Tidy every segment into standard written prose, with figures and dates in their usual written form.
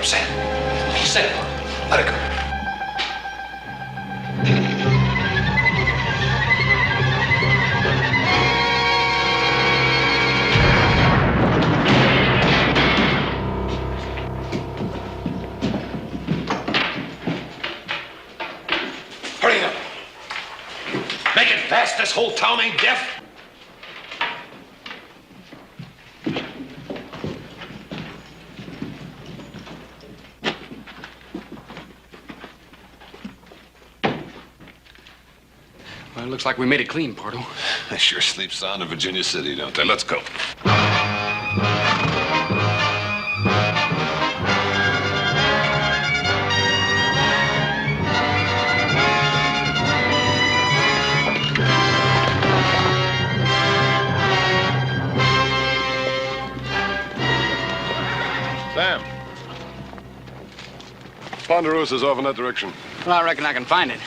Sam. Sam, let it go. Hurry up. Make it fast. This whole town ain't deaf. Well, it looks like we made it clean, Pardo. They sure sleep sound in Virginia City, don't they? Let's go. Sam. Ponderosa's off in that direction. Well, I reckon I can find it.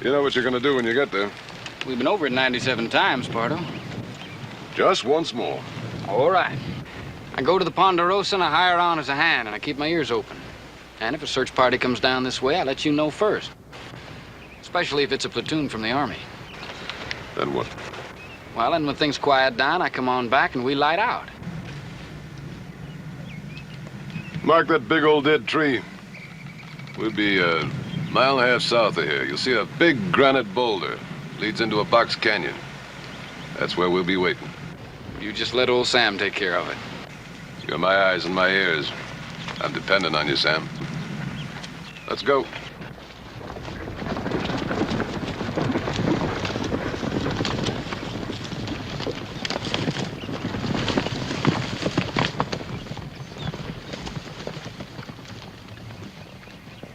You know what you're gonna do when you get there. We've been over it 97 times, Pardo. Just once more. All right. I go to the Ponderosa and I hire on as a hand, and I keep my ears open. And if a search party comes down this way, I let you know first. Especially if it's a platoon from the Army. Then what? Well, then when things quiet down, I come on back and we light out. Mark that big old dead tree. We'll be a mile and a half south of here. You'll see a big granite boulder. Leads into a box canyon. That's where we'll be waiting. You just let old Sam take care of it. You're my eyes and my ears. I'm dependent on you, Sam. Let's go.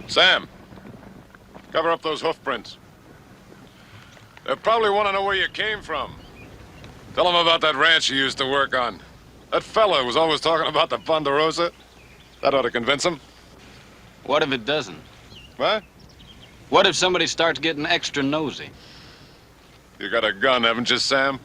Sam, cover up those hoof prints. They probably want to know where you came from. Tell them about that ranch you used to work on. That fella was always talking about the Ponderosa. That ought to convince them. What if it doesn't? What? What if somebody starts getting extra nosy? You got a gun, haven't you, Sam?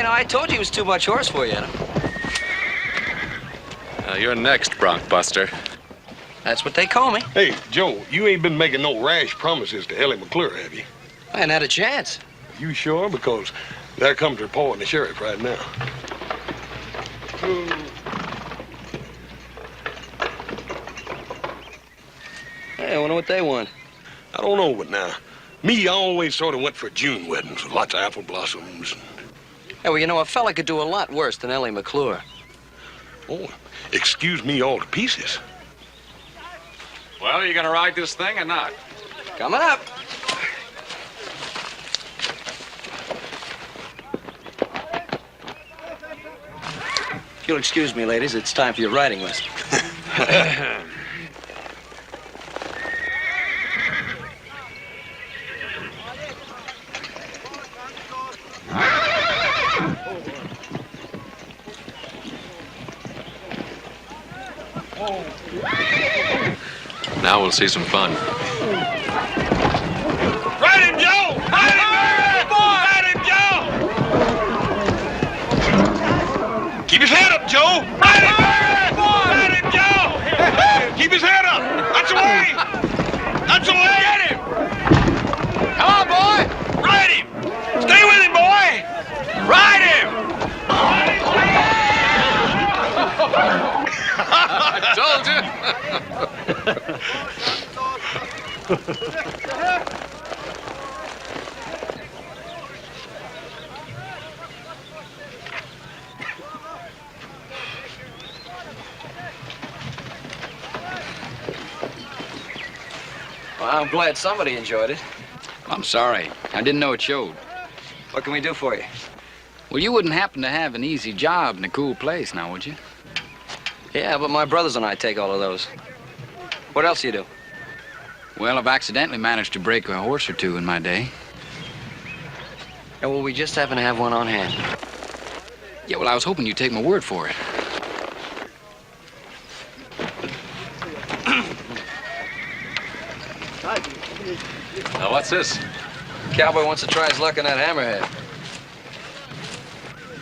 I told you he was too much horse for you, Adam. You're next, Bronc Buster. That's what they call me. Hey, Joe, you ain't been making no rash promises to Ellie McClure, have you? I hadn't had a chance. You sure? Because there comes her paw and the sheriff right now. Hey, I wonder what they want. I don't know, but now, me, I always sort of went for June weddings with lots of apple blossoms. Hey, well, you know, a fella could do a lot worse than Ellie McClure. Oh, excuse me all to pieces. Well, are you gonna ride this thing or not? Coming up. If you'll excuse me, ladies, it's time for your riding lesson. Now we'll see some fun. Ride him, Joe! Ride him, Ride him, Joe! Keep his head up, Joe! Ride him, Ride him, Joe! Keep his head up! That's the way! That's the way! Get him! Come on, boy! Ride him! Stay with him, boy! Ride him! I told you. Well, I'm glad somebody enjoyed it. I'm sorry. I didn't know it showed. What can we do for you? Well, you wouldn't happen to have an easy job in a cool place now, would you? Yeah, but my brothers and I take all of those. What else do you do? Well, I've accidentally managed to break a horse or two in my day. Yeah, well, we just happen to have one on hand. Yeah, well, I was hoping you'd take my word for it. Now, what's this? Cowboy wants to try his luck on that hammerhead.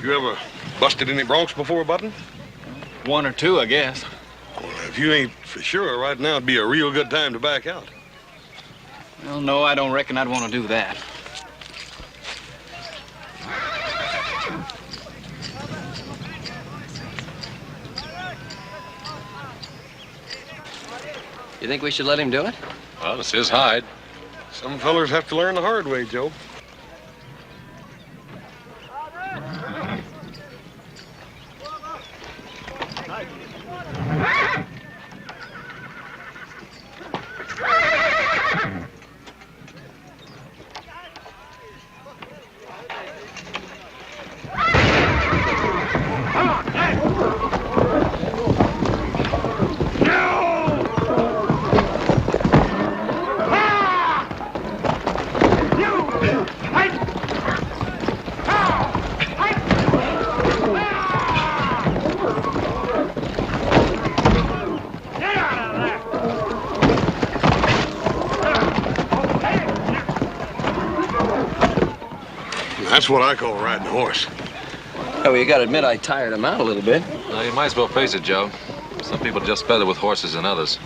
You ever busted any broncs before, Button? One or two, I guess. Well, if you ain't for sure, right now would be a real good time to back out. Well, no, I don't reckon I'd want to do that. You think we should let him do it? Well, it's his hide. Some fellers have to learn the hard way, Joe. That's what I call riding a horse. Oh, well, you gotta admit I tired him out a little bit. Well, you might as well face it, Joe. Some people just better with horses than others.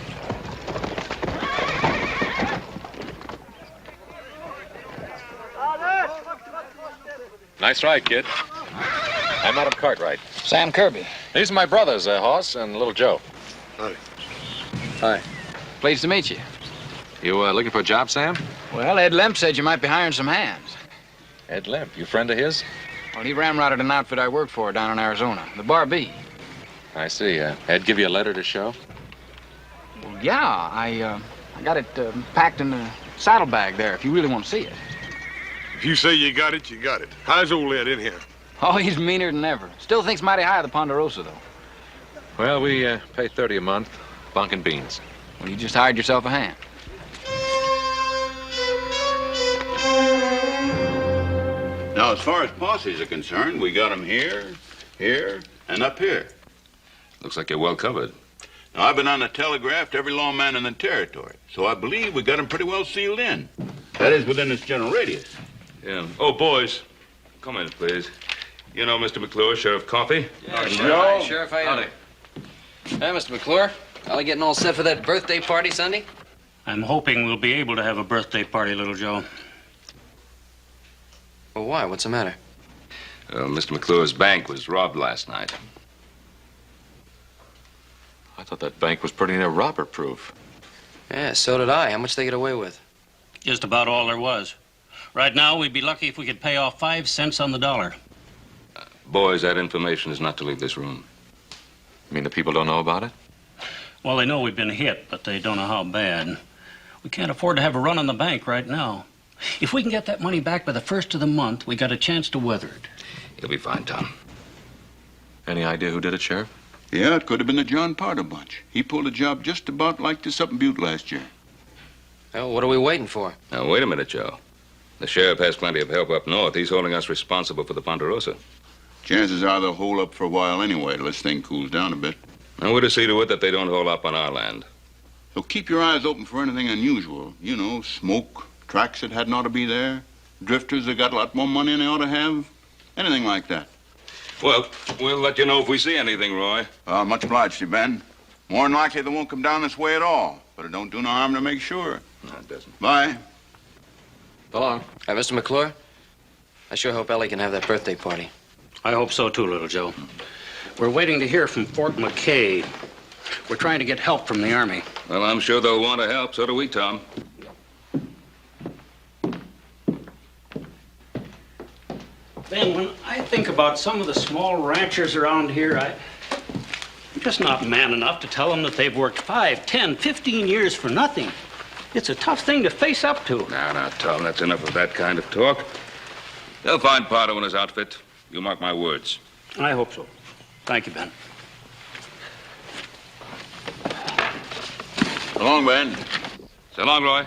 Nice ride, kid. I'm Adam Cartwright. Sam Kirby. These are my brothers, Hoss and Little Joe. Howdy. Hi. Pleased to meet you. You looking for a job, Sam? Well, Ed Lemp said you might be hiring some hands. Ed Lemp, you friend of his? Well, he ramrodded an outfit I worked for down in Arizona, the Bar B. I see. Ed give you a letter to show? Well, yeah, I got it packed in the saddlebag there, if you really want to see it. If you say you got it, you got it. How's old Ed in here? Oh, he's meaner than ever. Still thinks mighty high of the Ponderosa, though. Well, we pay $30 a month, bunk and beans. Well, you just hired yourself a hand. Now, as far as posses are concerned, we got them here, here, and up here. Looks like you're well covered. Now, I've been on the telegraph to every lawman in the territory, so I believe we got them pretty well sealed in. That is, within this general radius. Yeah. Oh, boys, come in, please. You know Mr. McClure, Sheriff Coffey? Yeah, Sheriff. Sheriff, how you doing? Hey, Mr. McClure. All getting all set for that birthday party Sunday? I'm hoping we'll be able to have a birthday party, Little Joe. Well, why? What's the matter? Mr. McClure's bank was robbed last night. I thought that bank was pretty near robber-proof. Yeah, so did I. How much they get away with? Just about all there was. Right now, we'd be lucky if we could pay off 5 cents on the dollar. Boys, that information is not to leave this room. You mean the people don't know about it? Well, they know we've been hit, but they don't know how bad. We can't afford to have a run on the bank right now. If we can get that money back by the first of the month, we got a chance to weather it. You'll be fine, Tom. Any idea who did it, Sheriff? Yeah, it could have been the John Parter bunch. He pulled a job just about like this up in Butte last year. Well, what are we waiting for? Now, wait a minute, Joe. The sheriff has plenty of help up north. He's holding us responsible for the Ponderosa. Chances are they'll hold up for a while anyway till this thing cools down a bit. And we're to see to it that they don't haul up on our land. So keep your eyes open for anything unusual. You know, smoke, tracks that hadn't ought to be there, drifters that got a lot more money than they ought to have, anything like that. Well, we'll let you know if we see anything, Roy. Much obliged to you, Ben. More than likely they won't come down this way at all, but it don't do no harm to make sure. No, it doesn't. Bye. So long. Mr. McClure, I sure hope Ellie can have that birthday party. I hope so, too, little Joe. We're waiting to hear from Fort McKay. We're trying to get help from the Army. Well, I'm sure they'll want to help. So do we, Tom. Ben, when I think about some of the small ranchers around here, I'm just not man enough to tell them that they've worked 5, 10, 15 years for nothing. It's a tough thing to face up to. Now, Tom, that's enough of that kind of talk. They'll find Pardo and his outfit. You mark my words. I hope so. Thank you, Ben. So long, Ben. So long, Roy.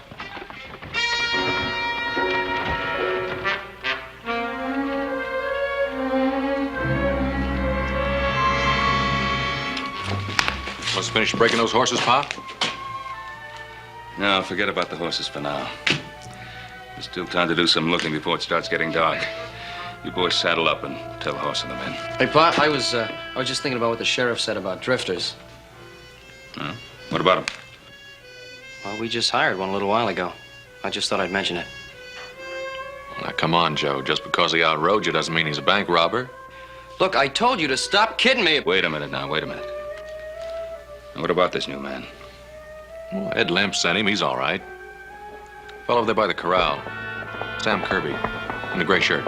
Must finish breaking those horses, Pop? No, forget about the horses for now. There's still time to do some looking before it starts getting dark. You boys saddle up and tell the horse and the men. Hey, Pop, I was just thinking about what the sheriff said about drifters. Huh? What about them? Well, we just hired one a little while ago. I just thought I'd mention it. Now, come on, Joe. Just because he outrode you doesn't mean he's a bank robber. Look, I told you to stop kidding me. Wait a minute now, wait a minute. Now, what about this new man? Well, Ed Lemp sent him. He's all right. Fell over there by the corral. Sam Kirby, in the gray shirt.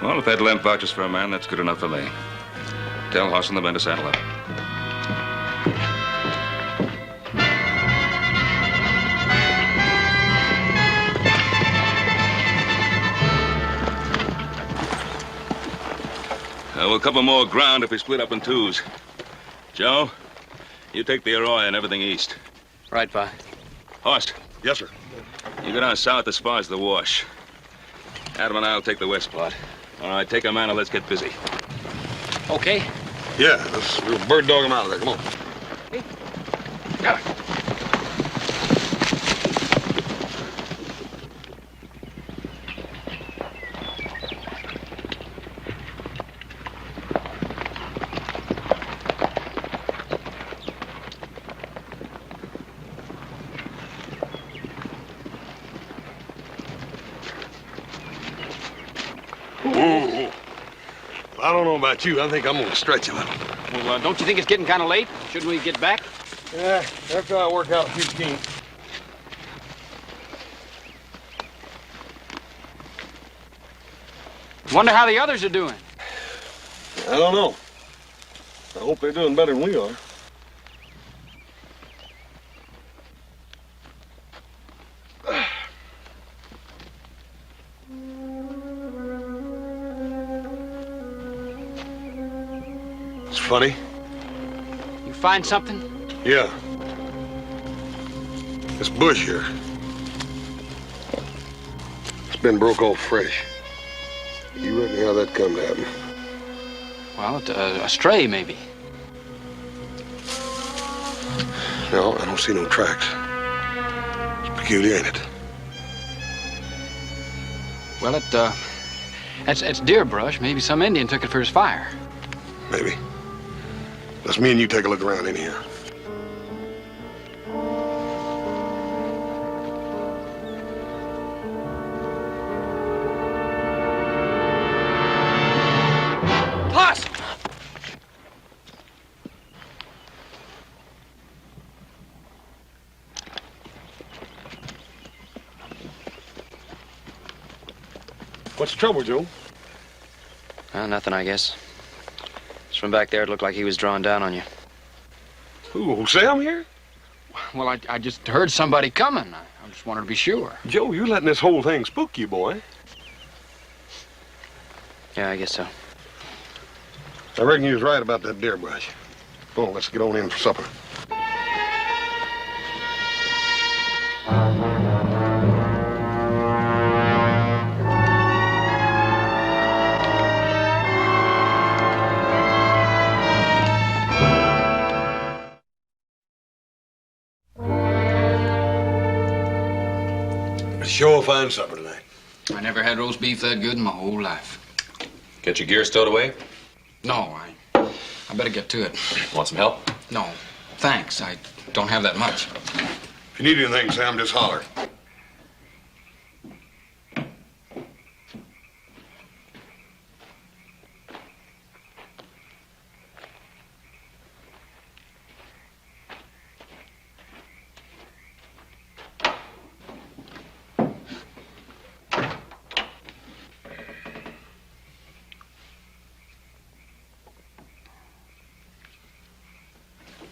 Well, if Ed Lemp vouches for a man, that's good enough for me. Tell Hoss and the men to saddle up. We'll cover more ground if we split up in twos. Joe, you take the Arroyo and everything east. Right, Pa. Horst, Yes, sir. you go down south as far as the wash. Adam and I'll take the west plot. All right, take a man and let's get busy. Okay. Yeah, we'll bird dog him out of there. Come on. Got it. I don't know about you. I think I'm gonna stretch a little. Well, don't you think it's getting kind of late? Shouldn't we get back? Yeah, after I work out a few kinks. Wonder how the others are doing. I don't know. I hope they're doing better than we are. It's funny. You find something? Yeah. This bush here. It's been broke off fresh. You reckon how that come to happen? Well, a stray, maybe. No, I don't see no tracks. It's peculiar, ain't it? Well, it's deer brush. Maybe some Indian took it for his fire. Maybe. Let's me and you take a look around in here. Plus! What's the trouble, Joe? Nothing, I guess. From back there, it looked like he was drawing down on you. Who, Sam here? Well, I just heard somebody coming. I just wanted to be sure. Joe, you letting this whole thing spook you, boy. Yeah, I guess so. I reckon you was right about that deer brush. Come on, let's get on in for supper. sure fine supper tonight. I never had roast beef that good in my whole life. Get your gear stowed away? No, I better get to it. Want some help? No, thanks. I don't have that much. If you need anything, Sam, just holler.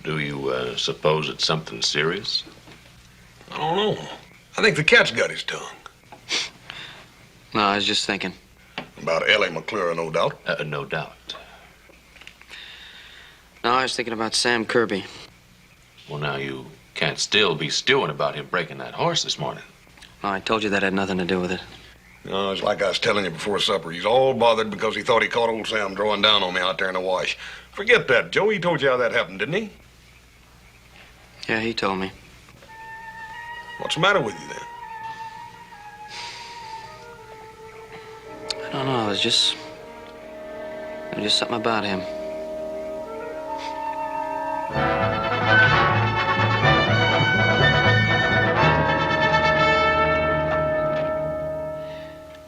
Do you suppose it's something serious? I don't know. I think the cat's got his tongue. No, I was just thinking. About Ellie McClure, no doubt. No doubt. No, I was thinking about Sam Kirby. Well, now you can't still be stewing about him breaking that horse this morning. No, I told you that had nothing to do with it. No, it's like I was telling you before supper. He's all bothered because he thought he caught old Sam drawing down on me out there in the wash. Forget that, Joe. He told you how that happened, didn't he? Yeah, he told me. What's the matter with you, then? I don't know. There's just something about him.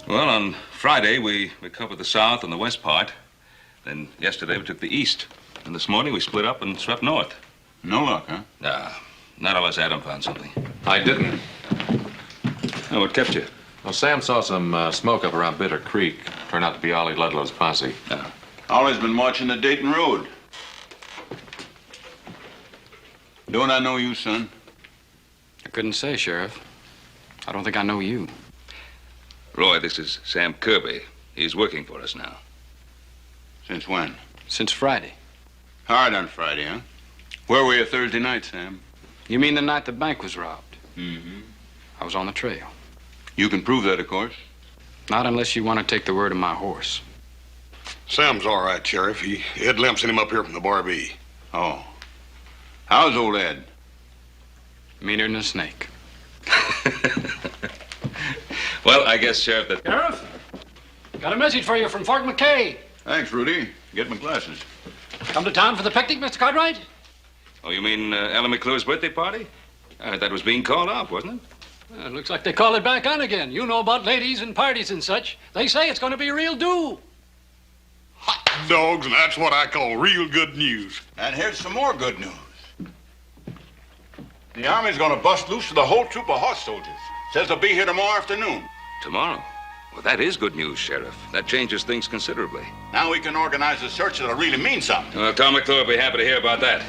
Well, on Friday, we covered the south and the west part. Then yesterday, we took the east. And this morning, we split up and swept north. No luck, huh? Nah, not unless Adam found something. I didn't. Oh, what kept you? Well, Sam saw some smoke up around Bitter Creek. Turned out to be Ollie Ludlow's posse. Ollie's been watching the Dayton Road. Don't I know you, son? I couldn't say, Sheriff. I don't think I know you. Roy, this is Sam Kirby. He's working for us now. Since when? Since Friday. Hard on Friday, huh? Where were you Thursday night, Sam? You mean the night the bank was robbed? Mm-hmm. I was on the trail. You can prove that, of course. Not unless you want to take the word of my horse. Sam's all right, Sheriff. Ed Lemp sent him up here from the Bar B. Oh. How's old Ed? Meaner than a snake. Well, I guess, Sheriff, that... Sheriff, got a message for you from Fort McKay. Thanks, Rudy. Get my glasses. Come to town for the picnic, Mr. Cartwright? Oh, you mean Ella McClure's birthday party? That was being called off, wasn't it? Looks like they call it back on again. You know about ladies and parties and such. They say it's going to be a real do. Hot dogs, and that's what I call real good news. And here's some more good news. The Army's gonna bust loose with a whole troop of horse soldiers. Says they'll be here tomorrow afternoon. Tomorrow? Well, that is good news, Sheriff. That changes things considerably. Now we can organize a search that'll really mean something. Well, Tom McClure will be happy to hear about that.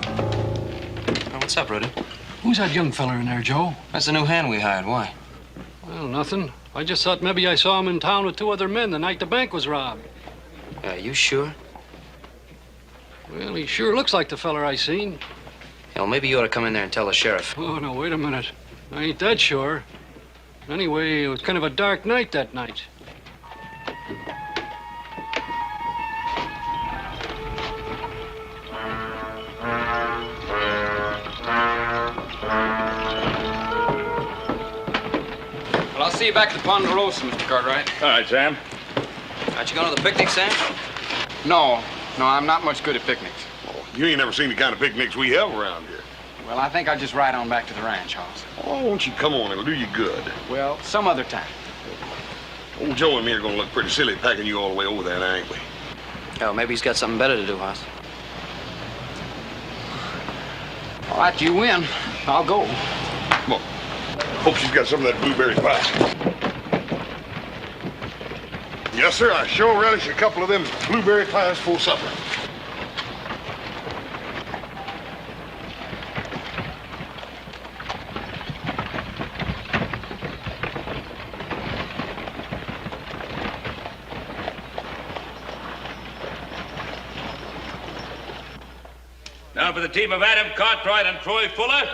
Oh, what's up, Rudy? Who's that young feller in there, Joe? That's the new hand we hired. Why? Well, nothing. I just thought maybe I saw him in town with 2 other men the night the bank was robbed. You sure? Well, he sure looks like the feller I seen. Well, maybe you ought to come in there and tell the sheriff. Oh, no, wait a minute. I ain't that sure. Anyway, it was kind of a dark night that night. Well, I'll see you back at the Ponderosa, Mr. Cartwright. All right, Sam. Aren't you going to the picnic, Sam? No, I'm not much good at picnics. You ain't never seen the kind of picnics we have around here. Well, I think I'll just ride on back to the ranch house. Oh, won't you come on? It'll do you good. Well, some other time. Old Joe and me are gonna look pretty silly packing you all the way over there, now, ain't we? Oh, maybe he's got something better to do, Hoss. All right, you win. I'll go. Come on. Hope she's got some of that blueberry pie. Yes, sir. I sure relish a couple of them blueberry pies for supper. Now for the team of Adam Cartwright and Troy Fuller.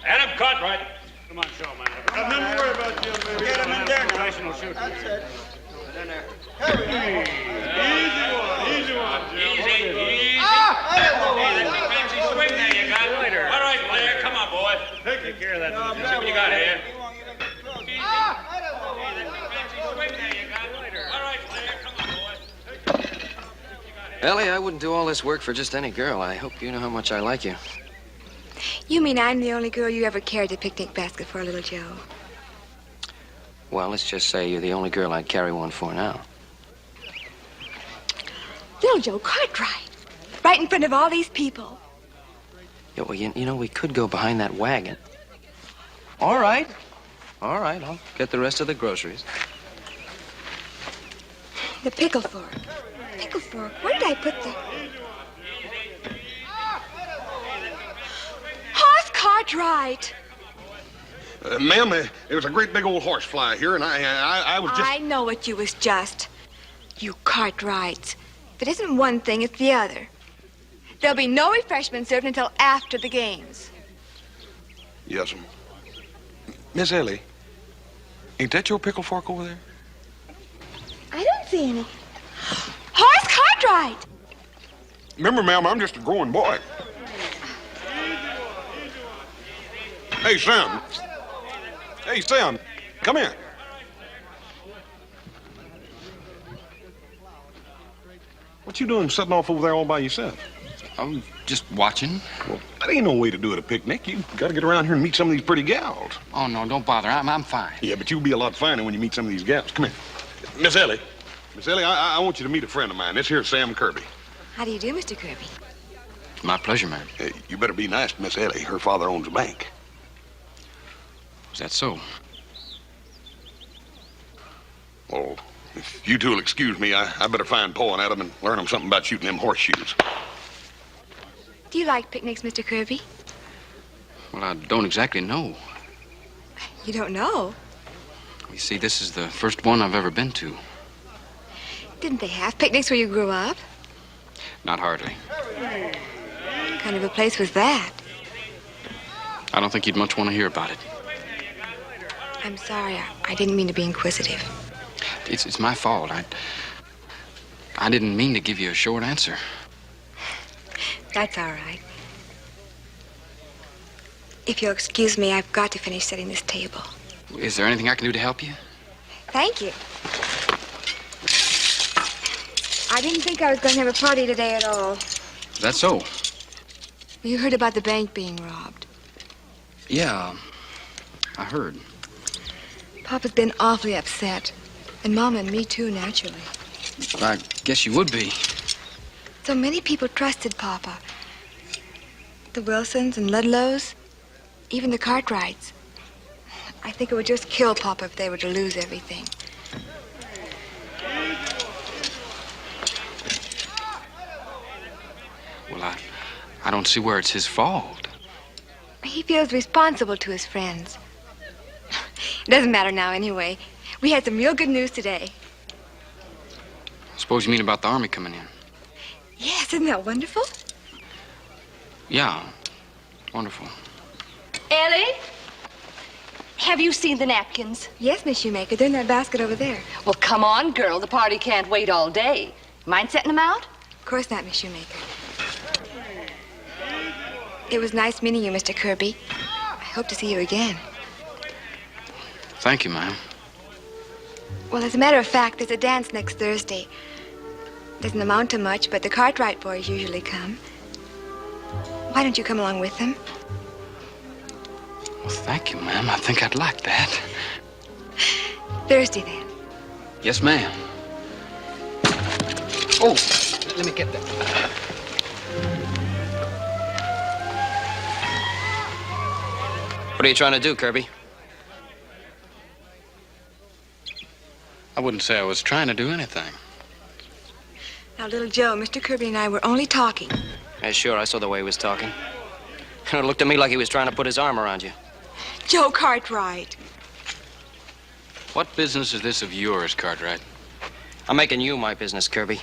Adam Cartwright. Come on, show, man. Nothing to worry about, young man. Get him in there. Professional shooter. That's it. Easy one, Joe. Easy. Fancy swing there you got. All right, player. Come on, boy. Take care of that. See what you got here. Ellie, I wouldn't do all this work for just any girl. I hope you know how much I like you. You mean I'm the only girl you ever carried a picnic basket for, little Joe? Well, let's just say you're the only girl I'd carry one for now. Little Joe Cartwright. Right in front of all these people. Yeah, well, you know, we could go behind that wagon. All right. All right, I'll get the rest of the groceries. The pickle fork. Pickle fork? Where did I put the... Horse Cartwright! Ma'am, there was a great big old horse fly here, and I was just... I know what you was just. You Cartwrights. If it isn't one thing, it's the other. There'll be no refreshment served until after the games. Yes, ma'am. Miss Ellie, ain't that your pickle fork over there? I don't see any. Horse Cartwright! Remember, ma'am, I'm just a growing boy. Hey, Sam. Hey, Sam, come here. What you doing sitting off over there all by yourself? I'm just watching. Well, that ain't no way to do it, a picnic. You gotta get around here and meet some of these pretty gals. Oh, no, don't bother. I'm fine. Yeah, but you'll be a lot finer when you meet some of these gals. Come here. Miss Ellie. Miss Ellie, I want you to meet a friend of mine. This here's Sam Kirby. How do you do, Mr. Kirby? My pleasure, ma'am. Hey, you better be nice to Miss Ellie. Her father owns a bank. Is that so? Well, if you two'll excuse me, I better find Paul and Adam and learn them something about shooting them horseshoes. Do you like picnics, Mr. Kirby? Well, I don't exactly know. You don't know? You see, this is the first one I've ever been to. Didn't they have picnics where you grew up? Not hardly. What kind of a place was that? I don't think you'd much want to hear about it. I'm sorry. I didn't mean to be inquisitive. It's my fault. I didn't mean to give you a short answer. That's all right. If you'll excuse me, I've got to finish setting this table. Is there anything I can do to help you? Thank you. I didn't think I was going to have a party today at all. Is that so? You heard about the bank being robbed. Yeah, I heard. Papa's been awfully upset. And Mama and me, too, naturally. I guess you would be. So many people trusted Papa. The Wilsons and Ludlows, even the Cartwrights. I think it would just kill Papa if they were to lose everything. Well, I don't see where it's his fault. He feels responsible to his friends. It doesn't matter now anyway. We had some real good news today. Suppose you mean about the Army coming in? Yes, isn't that wonderful? Yeah, wonderful. Ellie? Have you seen the napkins? Yes, Miss Shoemaker. They're in that basket over there. Well, come on, girl. The party can't wait all day. Mind setting them out? Of course not, Miss Shoemaker. It was nice meeting you, Mr. Kirby. I hope to see you again. Thank you, ma'am. Well, as a matter of fact, there's a dance next Thursday. Doesn't amount to much, but the Cartwright boys usually come. Why don't you come along with them? Well, thank you, ma'am. I think I'd like that. Thursday, then. Yes, ma'am. Oh, let me get that. What are you trying to do, Kirby? I wouldn't say I was trying to do anything. Now, little Joe, Mr. Kirby and I were only talking. Yeah, sure, I saw the way he was talking. It looked to me like he was trying to put his arm around you. Joe Cartwright. What business is this of yours, Cartwright? I'm making you my business, Kirby.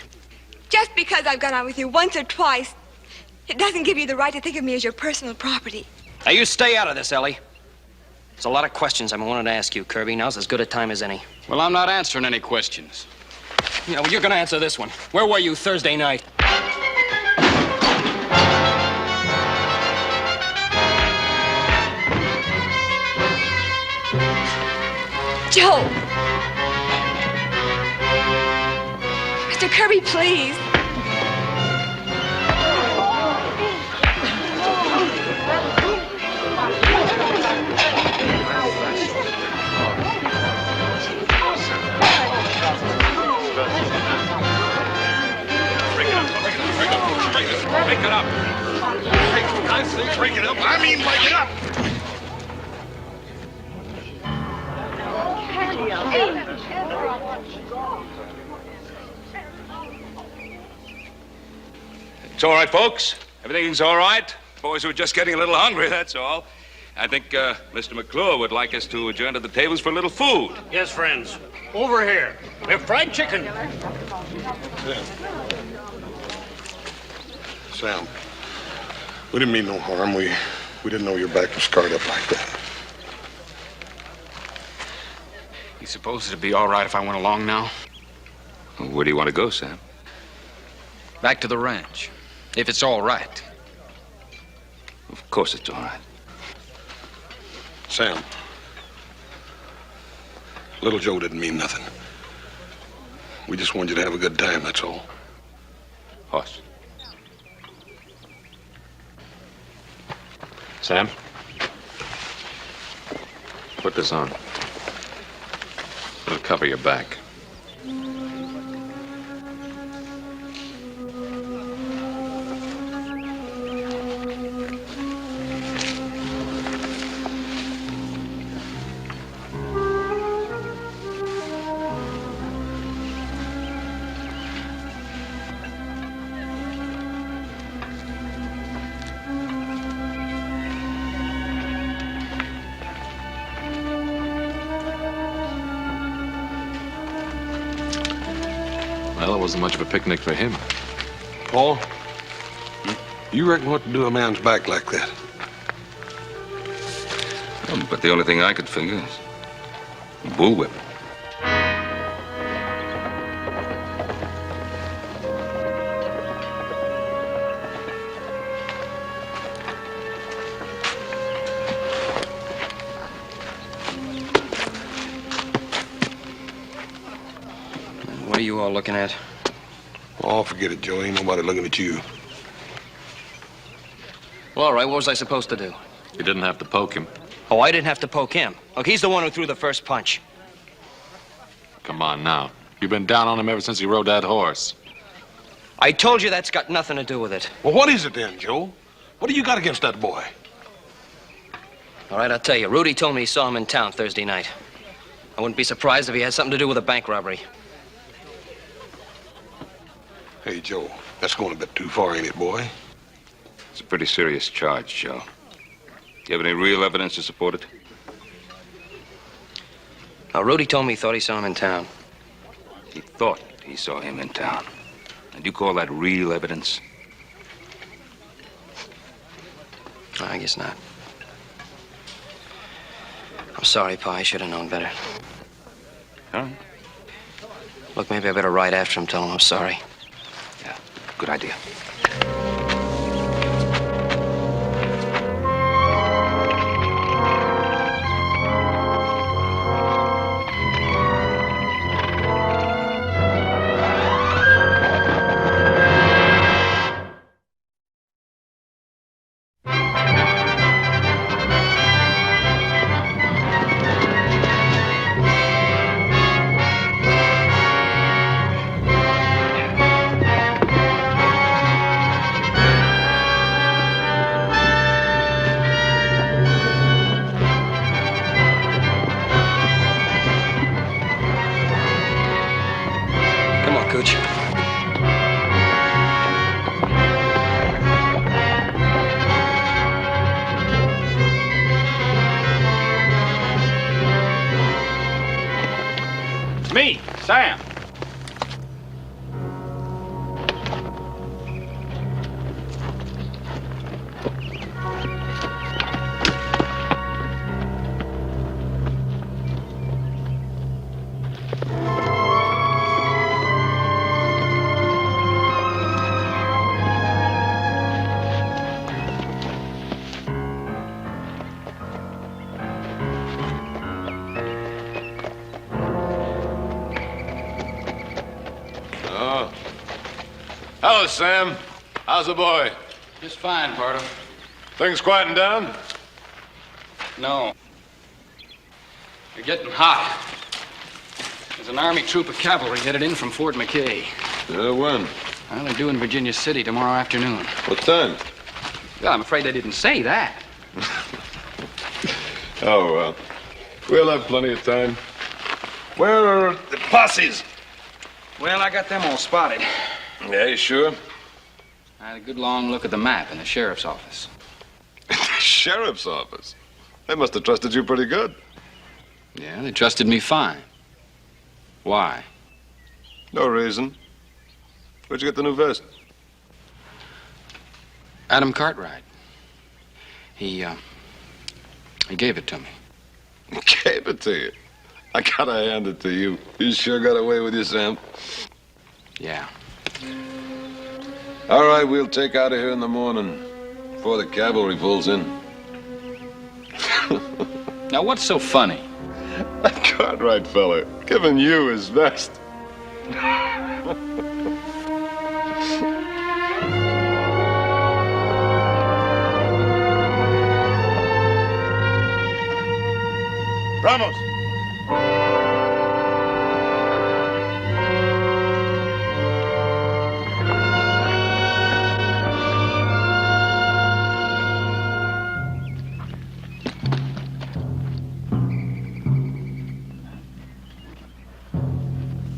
Just because I've gone out with you once or twice, it doesn't give you the right to think of me as your personal property. Now, you stay out of this, Ellie. There's a lot of questions I've been wanting to ask you, Kirby. Now's as good a time as any. Well, I'm not answering any questions. Yeah, well, you're gonna answer this one. Where were you Thursday night? Joe! Mr. Kirby, please. Hey, guys, break it up. I mean, break it up. It's all right, folks. Everything's all right. Boys were just getting a little hungry, that's all. I think Mr. McClure would like us to adjourn to the tables for a little food. Yes, friends. Over here. We have fried chicken. Sam, we didn't mean no harm. We didn't know your back was scarred up like that. You suppose it'd be all right if I went along now? Well, where do you want to go, Sam? Back to the ranch. If it's all right. Of course it's all right. Sam, little Joe didn't mean nothing. We just wanted you to have a good time, that's all. Hoss. Sam? Put this on. It'll cover your back. Well, it wasn't much of a picnic for him. Paul, you reckon what to do a man's back like that? But the only thing I could figure is bullwhip. What are you all looking at? Oh, forget it, Joe. Ain't nobody looking at you. Well, all right, what was I supposed to do? You didn't have to poke him. Oh, I didn't have to poke him. Look, he's the one who threw the first punch. Come on now. You've been down on him ever since he rode that horse. I told you that's got nothing to do with it. Well, what is it then, Joe? What do you got against that boy? All right, I'll tell you. Rudy told me he saw him in town Thursday night. I wouldn't be surprised if he had something to do with a bank robbery. Hey, Joe, that's going a bit too far, ain't it, boy? It's a pretty serious charge, Joe. Do you have any real evidence to support it? Now, Rudy told me he thought he saw him in town. He thought he saw him in town. And you call that real evidence? I guess not. I'm sorry, Pa. I should have known better. All right. Look, maybe I better ride after him, tell him I'm sorry. Yeah, good idea. Cooch. It's me, Sam. Hello, Sam. How's the boy? Just fine, Pardo. Things quieting down? No. They're getting hot. There's an Army troop of cavalry headed in from Fort McKay. When? Well, they're due in Virginia City tomorrow afternoon. What time? Well, I'm afraid I didn't say that. Oh, well. We'll have plenty of time. Where are the posses? Well, I got them all spotted. Yeah, you sure? I had a good long look at the map in the sheriff's office. Sheriff's office? They must have trusted you pretty good. Yeah, they trusted me fine. Why? No reason. Where'd you get the new vest? Adam Cartwright. He gave it to me. Gave it to you? I gotta hand it to you. You sure got away with you, Sam. Yeah. All right, we'll take out of here in the morning before the cavalry pulls in. Now, what's so funny? That Cartwright fella giving you his vest. Ramos!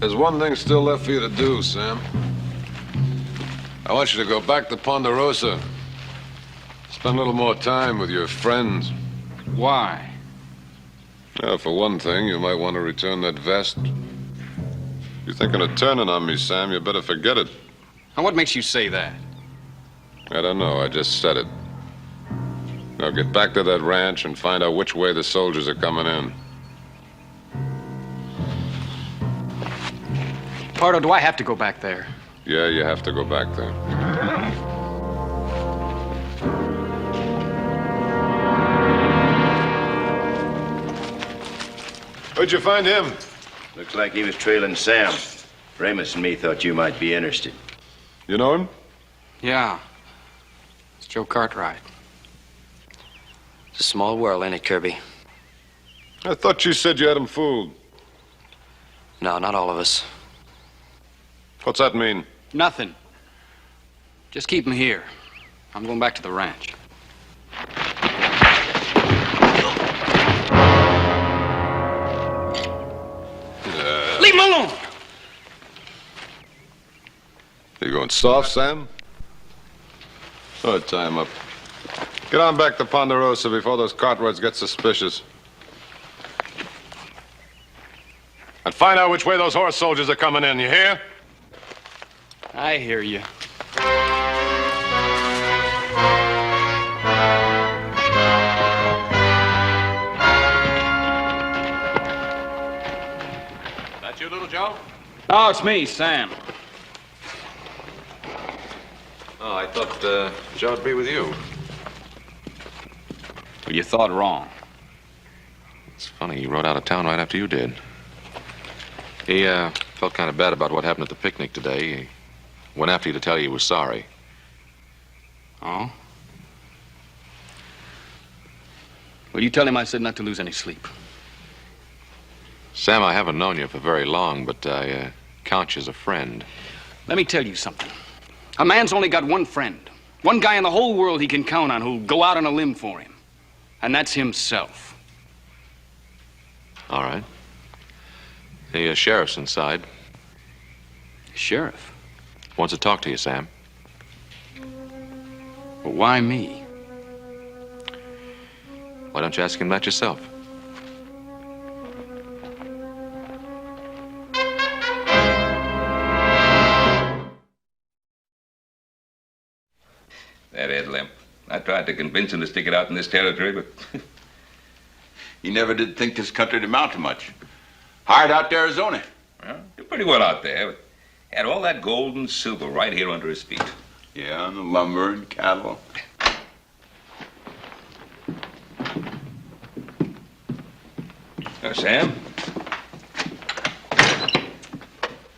There's one thing still left for you to do, Sam. I want you to go back to Ponderosa. Spend a little more time with your friends. Why? Well, for one thing, you might want to return that vest. If you're thinking of turning on me, Sam, you better forget it. And what makes you say that? I don't know. I just said it. Now get back to that ranch and find out which way the soldiers are coming in. Pardo, do I have to go back there? Yeah, you have to go back there. Where'd you find him? Looks like he was trailing Sam. Ramos and me thought you might be interested. You know him? Yeah. It's Joe Cartwright. It's a small world, ain't it, Kirby? I thought you said you had him fooled. No, not all of us. What's that mean? Nothing. Just keep him here. I'm going back to the ranch. Leave him alone! You going soft, Sam? Oh, tie him up. Get on back to Ponderosa before those Cartwrights get suspicious. And find out which way those horse soldiers are coming in, you hear? I hear you. That you, little Joe? Oh, it's me, Sam. Oh, I thought Joe'd be with you. Well, you thought wrong. It's funny, he rode out of town right after you did. He felt kind of bad about what happened at the picnic today. He went after you to tell you he was sorry. Oh? Well, you tell him I said not to lose any sleep. Sam, I haven't known you for very long, but I count you as a friend. Let me tell you something. A man's only got one friend. One guy in the whole world he can count on who'll go out on a limb for him. And that's himself. All right. The sheriff's inside. Sheriff? Wants to talk to you, Sam. Well, why me? Why don't you ask him that yourself? That Ed Limp. I tried to convince him to stick it out in this territory, but He never did think this country'd amount to much. Hired out to Arizona. well, did pretty well out there. But had all that gold and silver right here under his feet. Yeah, and the lumber and cattle. Sam?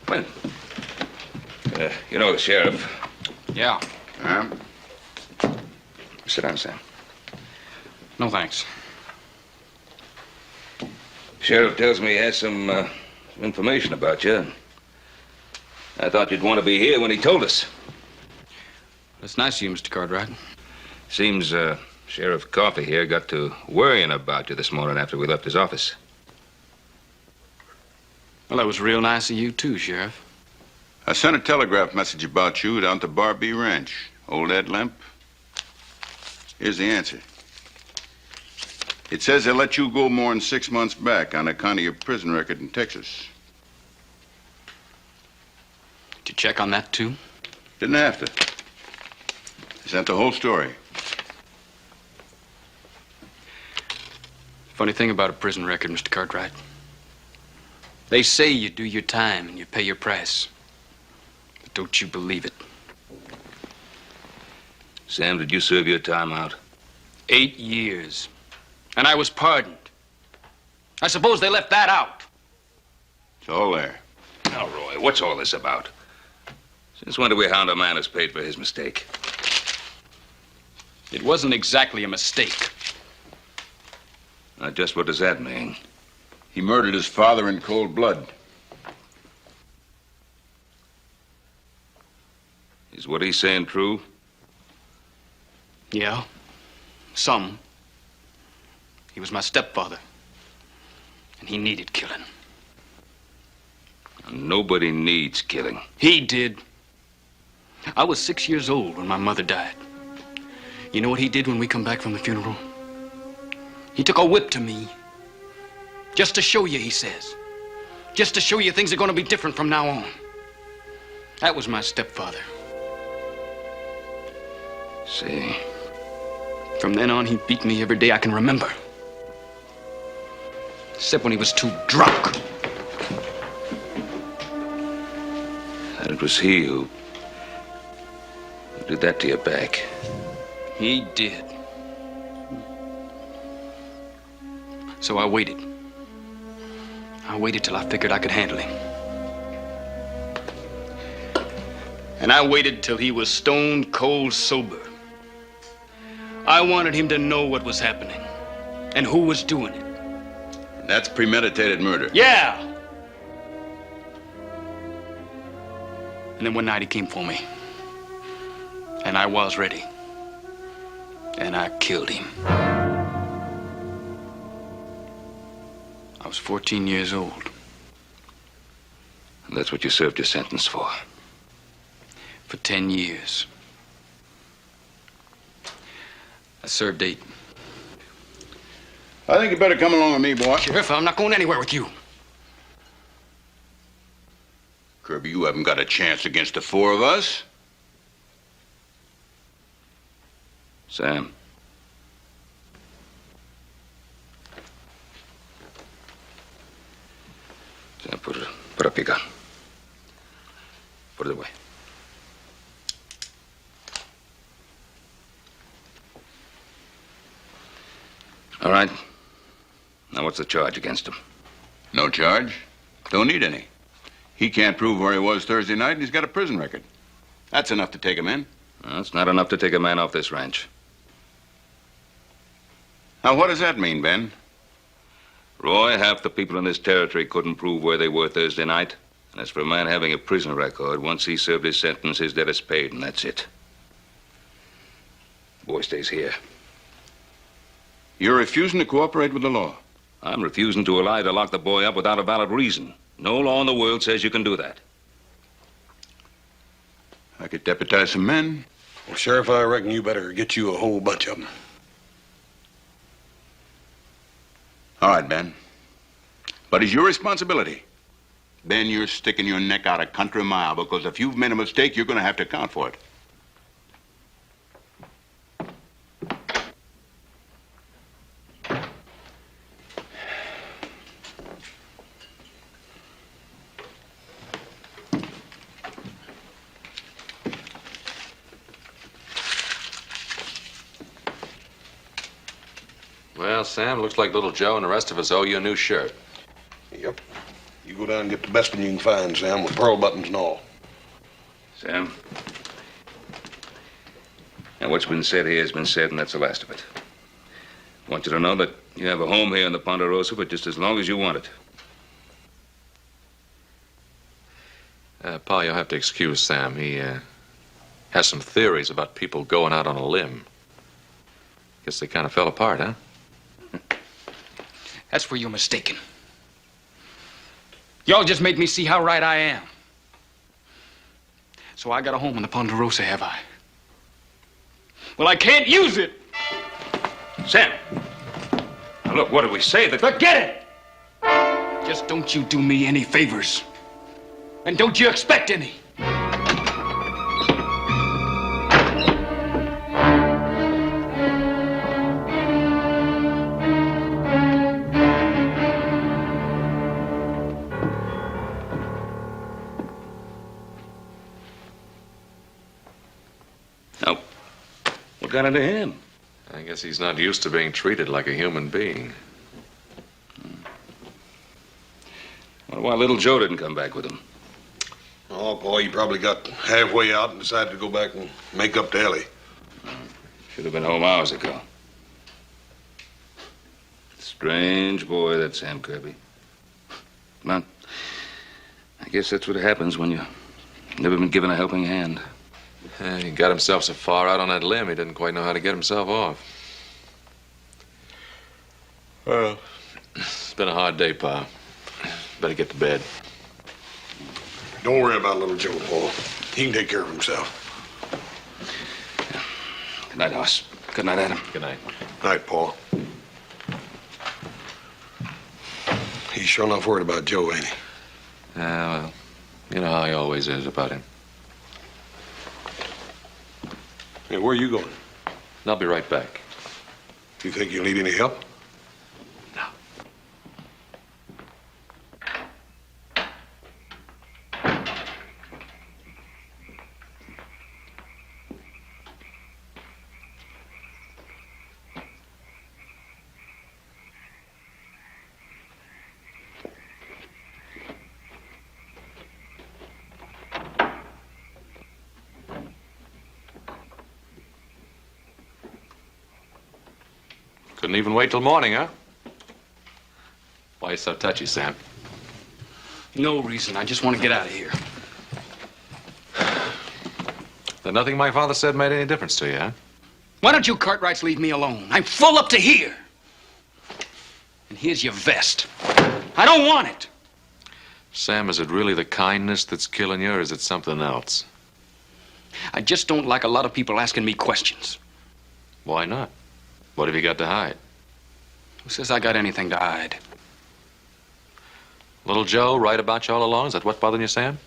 Well, you know the sheriff. Yeah. Sit down, Sam. No, thanks. Sheriff tells me he has some information about you. I thought you'd want to be here when he told us. That's nice of you, Mr. Cartwright. Seems Sheriff Coffey here got to worrying about you this morning after we left his office. Well, that was real nice of you, too, Sheriff. I sent a telegraph message about you down to Barbie Ranch. Old Ed Limp. Here's the answer. It says they let you go more than 6 months back on account of your prison record in Texas. Did you check on that, too? Didn't have to. I sent the whole story. Funny thing about a prison record, Mr. Cartwright. They say you do your time and you pay your price. But don't you believe it. Sam, did you serve your time out? 8 years. And I was pardoned. I suppose they left that out. It's all there. Now, Roy, what's all this about? Since when do we hound a man who's paid for his mistake? It wasn't exactly a mistake. Now, just what does that mean? He murdered his father in cold blood. Is what he's saying true? Yeah, some. He was my stepfather, and he needed killing. Nobody needs killing. He did. I was 6 years old when my mother died. You know what he did when we come back from the funeral? He took a whip to me. Just to show you, he says. Just to show you things are going to be different from now on. That was my stepfather. See. From then on, he beat me every day I can remember. Except when he was too drunk. And it was he who did that to your back. He did. So I waited. I waited till I figured I could handle him. And I waited till he was stone cold sober. I wanted him to know what was happening and who was doing it. That's premeditated murder. Yeah! And then one night he came for me. And I was ready. And I killed him. I was 14 years old. And that's what you served your sentence for? For 10 years. I served 8. I think you better come along with me, boy. Sheriff, I'm not going anywhere with you. Kirby, you haven't got a chance against the 4 of us. Sam. Sam, put up your gun. Put it away. All right. Now, what's the charge against him? No charge. Don't need any. He can't prove where he was Thursday night, and he's got a prison record. That's enough to take him in. Well, it's not enough to take a man off this ranch. Now, what does that mean, Ben? Roy, half the people in this territory couldn't prove where they were Thursday night. And as for a man having a prison record, once he served his sentence, his debt is paid, and that's it. Boy stays here. You're refusing to cooperate with the law. I'm refusing to allow you to lock the boy up without a valid reason. No law in the world says you can do that. I could deputize some men. Well, Sheriff, I reckon you better get you a whole bunch of them. All right, Ben. But it's your responsibility. Ben, you're sticking your neck out a country mile because if you've made a mistake, you're going to have to account for it. Well, Sam, looks like little Joe and the rest of us owe you a new shirt. Yep. You go down and get the best one you can find, Sam, with pearl buttons and all. Sam? Now, what's been said here has been said, and that's the last of it. I want you to know that you have a home here in the Ponderosa for just as long as you want it. Pa, you'll have to excuse Sam. He has some theories about people going out on a limb. Guess they kind of fell apart, huh? That's where you're mistaken. Y'all just made me see how right I am. So I got a home in the Ponderosa, have I? Well, I can't use it. Sam! Now, look, what did we say? Forget it! Just don't you do me any favors. And don't you expect any. Now, what got into him? I guess he's not used to being treated like a human being. Wonder why little Joe didn't come back with him. Oh, boy, he probably got halfway out and decided to go back and make up to Ellie. Should have been home hours ago. Strange boy, that Sam Kirby. Well, I guess that's what happens when you've never been given a helping hand. He got himself so far out on that limb, he didn't quite know how to get himself off. Well, it's been a hard day, Pa. Better get to bed. Don't worry about little Joe, Paul. He can take care of himself. Good night, Hoss. Good night, Adam. Good night. Night, Paul. He's sure enough worried about Joe, ain't he? Well, you know how he always is about him. Hey, where are you going? I'll be right back. You think you'll need any help? No. Couldn't even wait till morning, huh? Why are you so touchy, Sam? No reason. I just want to get out of here. Then nothing my father said made any difference to you, huh? Why don't you Cartwrights leave me alone? I'm full up to here. And here's your vest. I don't want it. Sam, is it really the kindness that's killing you, or is it something else? I just don't like a lot of people asking me questions. Why not? What have you got to hide? Who says I got anything to hide? Little Joe right about you all along? Is that what's bothering you, Sam?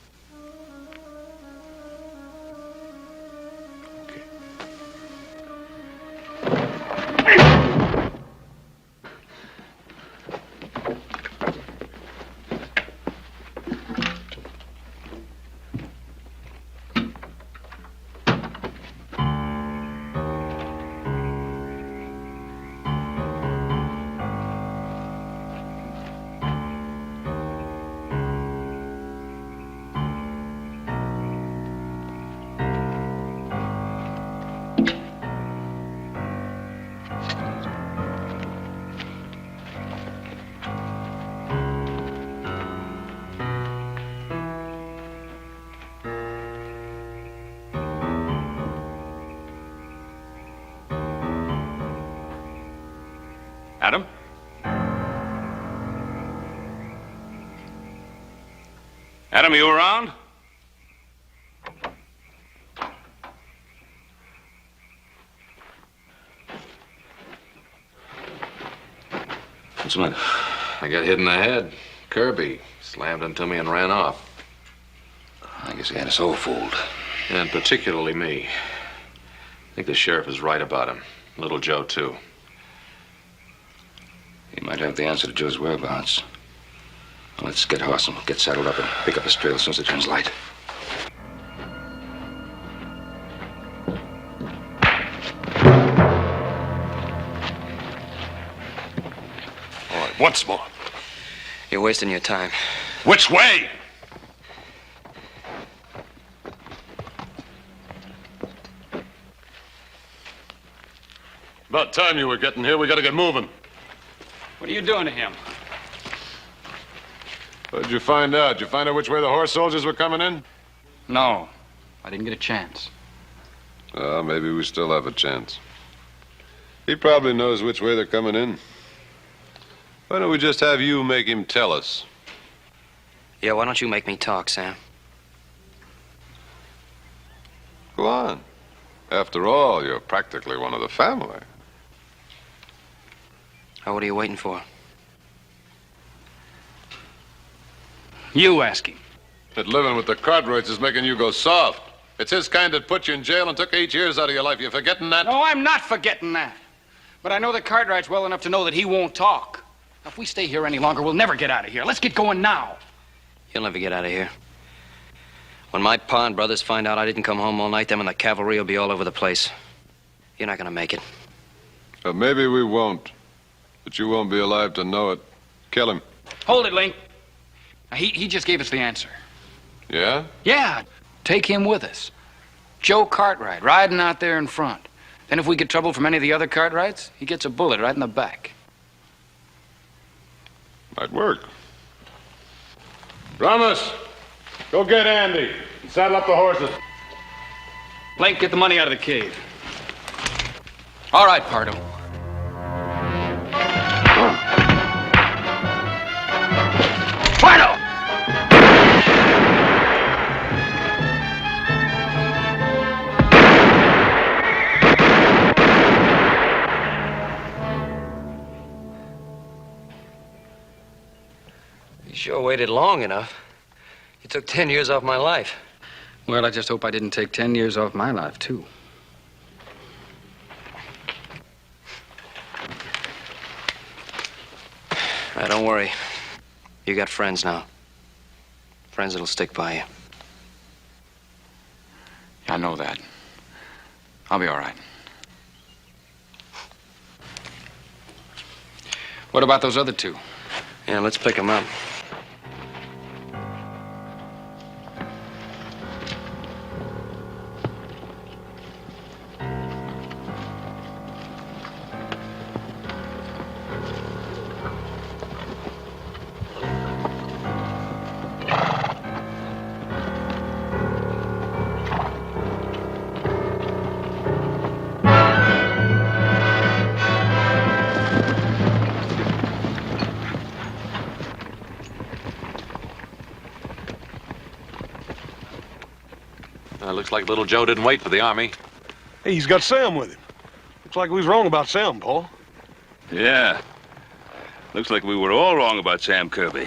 Adam? Adam, are you around? What's the matter? I got hit in the head. Kirby slammed into me and ran off. I guess he had us all fooled. And particularly me. I think the sheriff is right about him. Little Joe, too. He might have the answer to Joe's whereabouts. Well, let's get Hoss and get saddled up and pick up his trail as soon as it turns light. All right, once more. You're wasting your time. Which way? About time you were getting here. We gotta get moving. What are you doing to him? What did you find out? Did you find out which way the horse soldiers were coming in? No, I didn't get a chance. Maybe we still have a chance. He probably knows which way they're coming in. Why don't we just have you make him tell us? Yeah, why don't you make me talk, Sam? Go on. After all, you're practically one of the family. Oh, what are you waiting for? You ask him. That living with the Cartwrights is making you go soft. It's his kind that put you in jail and took 8 years out of your life. You forgetting that? No, I'm not forgetting that. But I know the Cartwrights well enough to know that he won't talk. Now, if we stay here any longer, we'll never get out of here. Let's get going now. You'll never get out of here. When my pa and brothers find out I didn't come home all night, them and the cavalry will be all over the place. You're not gonna make it. Maybe we won't. But you won't be alive to know it. Kill him. Hold it, Link. Now, he just gave us the answer. Yeah? Yeah, take him with us. Joe Cartwright, riding out there in front. Then if we get trouble from any of the other Cartwrights, he gets a bullet right in the back. Might work. Ramos, go get Andy and saddle up the horses. Link, get the money out of the cave. All right, Pardo. Pardo! You sure waited long enough. You took 10 years off my life. Well, I just hope I didn't take 10 years off my life, too. Don't worry. You got friends now. Friends that'll stick by you. Yeah, I know that. I'll be all right. What about those other two? Yeah, let's pick them up. Looks like little Joe didn't wait for the army. Hey, he's got Sam with him. Looks like we was wrong about Sam, Paul. Yeah. Looks like we were all wrong about Sam Kirby.